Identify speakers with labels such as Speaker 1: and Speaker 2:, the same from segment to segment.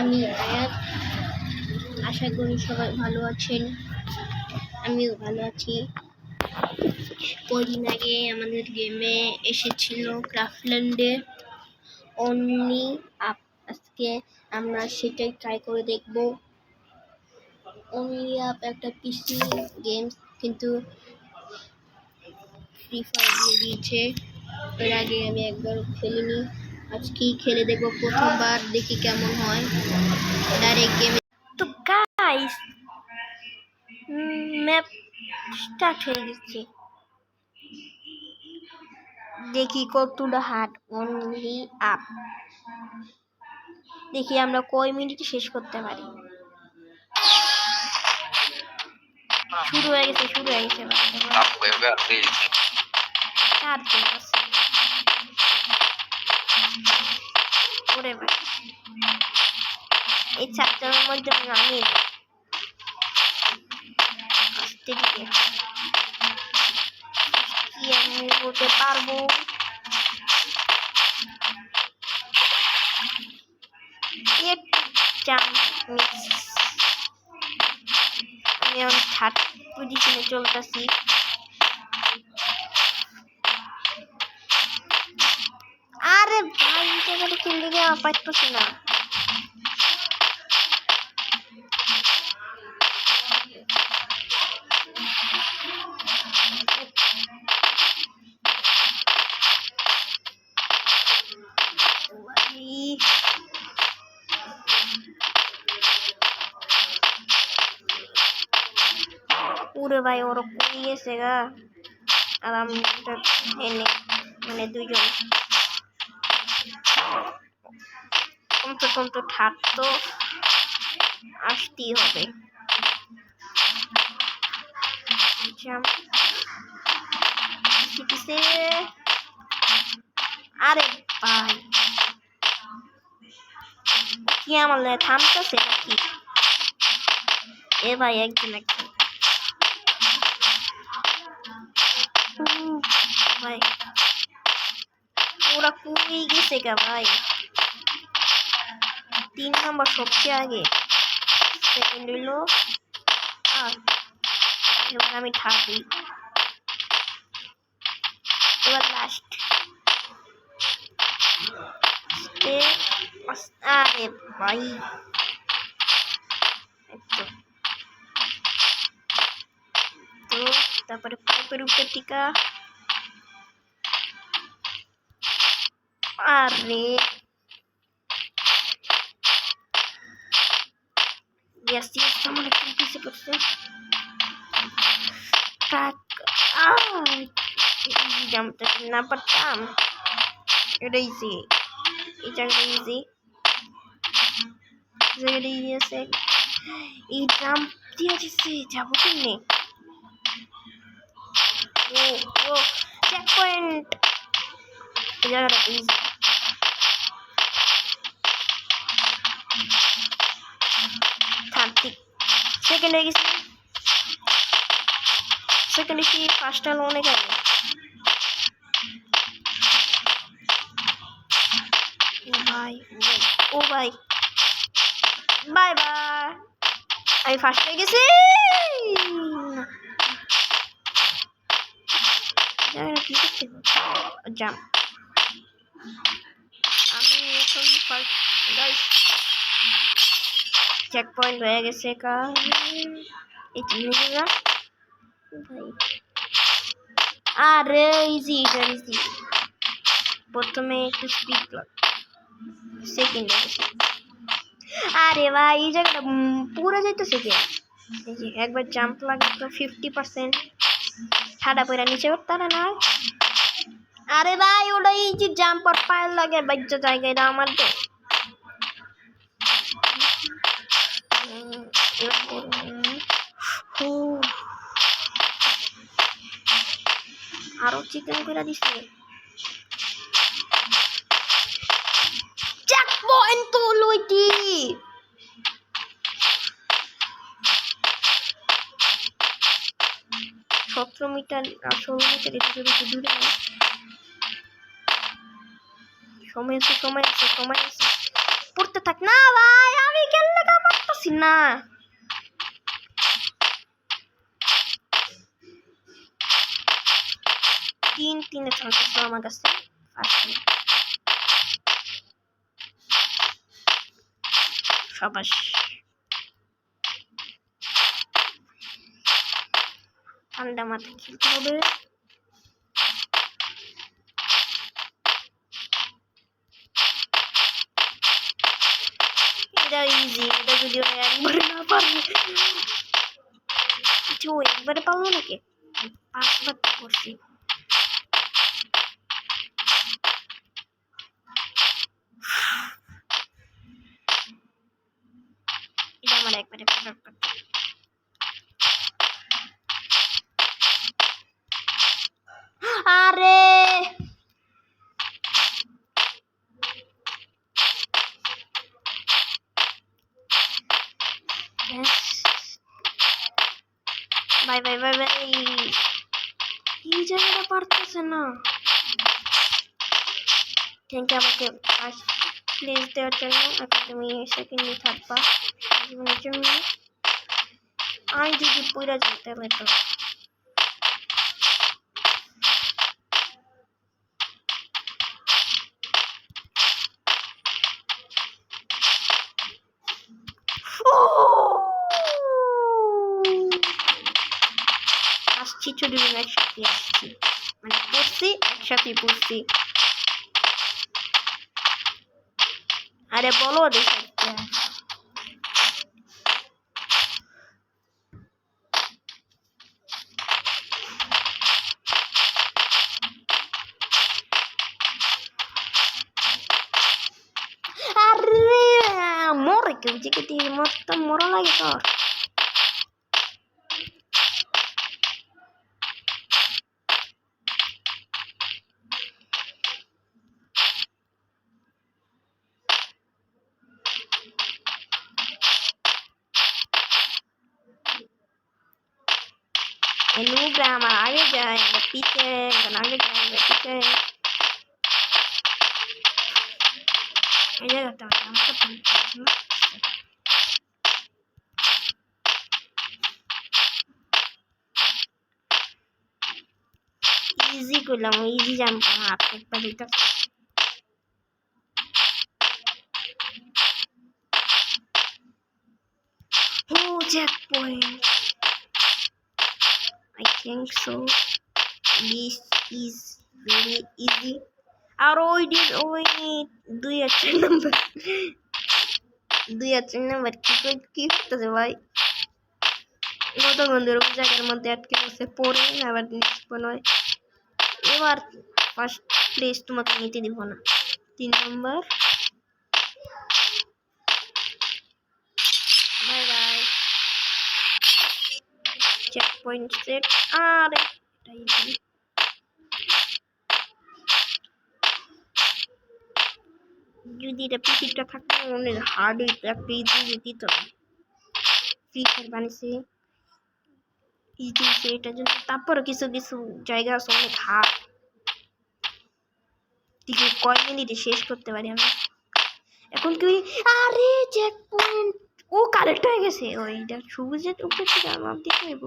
Speaker 1: আমি আয়াত। আশা করি সবাই ভালো আছেন, আমিও ভালো আছি। কদিন আগে আমাদের গেমে এসেছিল ক্রাফটল্যান্ডে অনলি আপ। আজকে আমরা সেটাই ট্রাই করে দেখব। অনলি আপ একটা পিসি গেম, কিন্তু ফ্রি ফায়ার দিয়ে দিয়েছে। এর আগে আমি একবার খেলিনি, আজকেই খেলে দেখবো প্রথমবার, দেখি কেমন হয় ডাইরেক্ট গেমে। তো গাইস, ম্যাপ স্টার্ট হয়ে গেছে। দেখি কতটা হার্ড। অনলি আপ, দেখি আমরা কয় মিনিটে শেষ করতে পারি। শুরু হয়ে গেছে এই চারটার মধ্যে আমি আস্তে দিকে কি আমি বলতে পারবো। আমি এখন থার্ড পজিশনে চলতেছি। আরে ভাই, জায়গাটা কিনতে গিয়ে পাইতেছি না। পুরো ভাই ওরা কই গেছে গা, আর আমি এনে মানে দুজন কমতে কমতে ঠাক তো আসতেই হবে। আরে ভাই কি আমার থামতেছে নাকি? এ ভাই একজন ভাই ওরা কই গেছে গা ভাই। 3 নম্বর সবচেয়ে আগে, সেকেন্ড হইলো আর এবার আমি থাকি। এবার লাস্ট। আরে ভাই তো তারপরে পাইপের উপর টিকা। আরে আমার একটু পিছিয়ে পড়ছে। জামটা না পারতাম, এটা ইজি, এই জায়গাটা ইজি, জায়গাটা ইজি আছে। এই জাম্প দিয়ে দিচ্ছে, যাবো কিনে। ও ও চেক পয়েন্ট, এই জায়গাটা ইজি। সেকেন্ড হয়ে গেছি, সেকেন্ড কি ফার্স্ট হলো অনেক আগে। ভাই ও ভাই বাই বাই, আমি ফার্স্ট হয়ে গেছি। জাম্প, আমি এখন ফার্স্ট গাইস। চেক পয়েন্ট হয়ে গেছে কা এই জিনিসটা ভাই। আরে ইজি, এটা ইজি। প্রথমে একটু স্পিড লাগ, সেকেন্ড আরে ভাই এই জায়গাটা পুরো যাইতেছে কি। একবার জাম্প লাগে তো 50% ঠাডা পয়রা নিচে উঠতে না। আরে ভাই ওটা এই যে জাম্পার পায়ের লাগে বাজ্য জায়গায় না আমার তো। আরো চিকেন করে দিছে। চেক পয়েন্ট তো লইতি 17 মিটার 16 মিটার একটু বেশি দূরে। সময় আছে পড়তে থাক না ভাই। পারতেছি না। তিনে চলতেছে আমার কাছে। সাবাস। ঠান্ডা মাথায় খেলতে হবে। এটা ইজি, এটা যদি একবারে না পারবে। কিছু একবারে পারবো নাকি? 5বার তো করছি। এটা আমার একবারে পারার কথা। আরে বাই বাই বাই বাই। এই জায়গাটা পারতেছে না। থ্যাংক ইউ আমাকে ফার্স্ট প্লেস দেওয়ার জন্য। এখন তুমি সেকেন্ডে থাকবা জীবনের জন্য। আমি যদি পইরা যাই তাহলে তো আসছি, ছোট একসাথে আসছি, মানে পড়ছি একসাথে পড়ছি। আরে বলো দেখি আরে মরে কেউ জিকে মরতে মরা লাগে তোর। नूब हम आगे जाएंगे पीछे, आगे जाएंगे पीछे। ये करता हूँ इजी করলাম, ইজি জাম্প হাত একটা দুইটা। Oh, checkpoint. I think so. This is very easy. আর ওই দিন ওই 2 আর 4 নাম্বার 2 আর 4 নাম্বার কি করতেছে ভাই? কত বন্ধুর ওই জায়গার মধ্যে আটকে বসে পড়ে আবার নিষ্পন্ন হয়। এবার ফার্স্ট প্লেস তোমাকে নিতে দিব না। 3 number. Bye bye. Checkpoint set. আরে এটাই ইজি। যদি এটা পিসিটা থাকতো অনেক হার্ড হইতো, একটা ইজি দিত না। ফ্রি ফায়ার বানিয়েছে ইজি এটার জন্য, তারপরও কিছু কিছু জায়গা আছে অনেক হার্ড। ঠিক কয় মিনিটে শেষ করতে পারি আমি। এখন কি আরে চেক পয়েন্ট ও কারেক্ট হয়ে গেছে। ওইটা সবুজের উপর থেকে আমার দিতে হইব।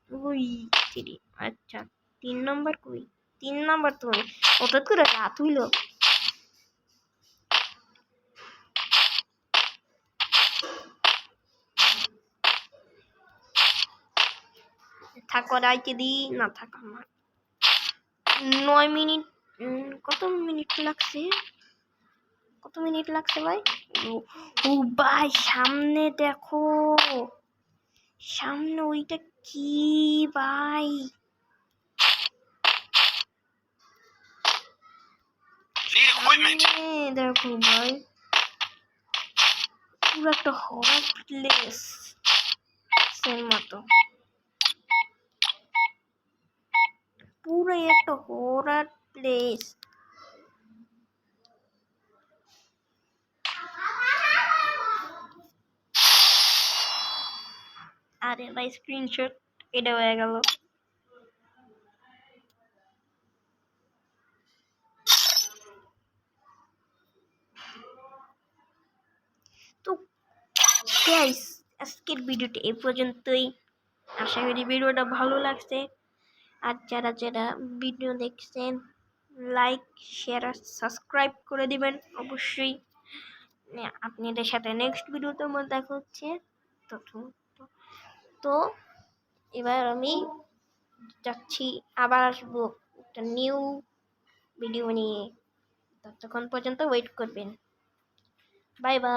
Speaker 1: ওই চিড়ি আচ্ছা 3 নম্বর কই? 3 নম্বর তো হঠাৎ করে রাত হইল। থাকো রাইতে দি না থাকা আমার 9 মিনিট। কত মিনিট লাগছে? কত মিনিট লাগছে ভাই? ও ভাই সামনে দেখো, সামনে ওইটা কি ভাই? দেখো ভাই পুরো একটা হরার প্লেস এর মতো, পুরো একটা হরার প্লেস। আরে ভাই স্ক্রিনশট এটা হয়ে গেল। গাইস আজকের ভিডিওটা এই পর্যন্তই। আশা করি ভিডিওটা ভালো লাগছে। আর যারা যারা ভিডিও দেখছেন লাইক শেয়ার আর সাবস্ক্রাইব করে দিবেন অবশ্যই। আপনাদের সাথে নেক্সট ভিডিওতে আমার দেখা হচ্ছে। তো তো এবার আমি যাচ্ছি, আবার আসবো একটা নিউ ভিডিও নিয়ে। ততক্ষণ পর্যন্ত ওয়েট করবেন। Bye bye.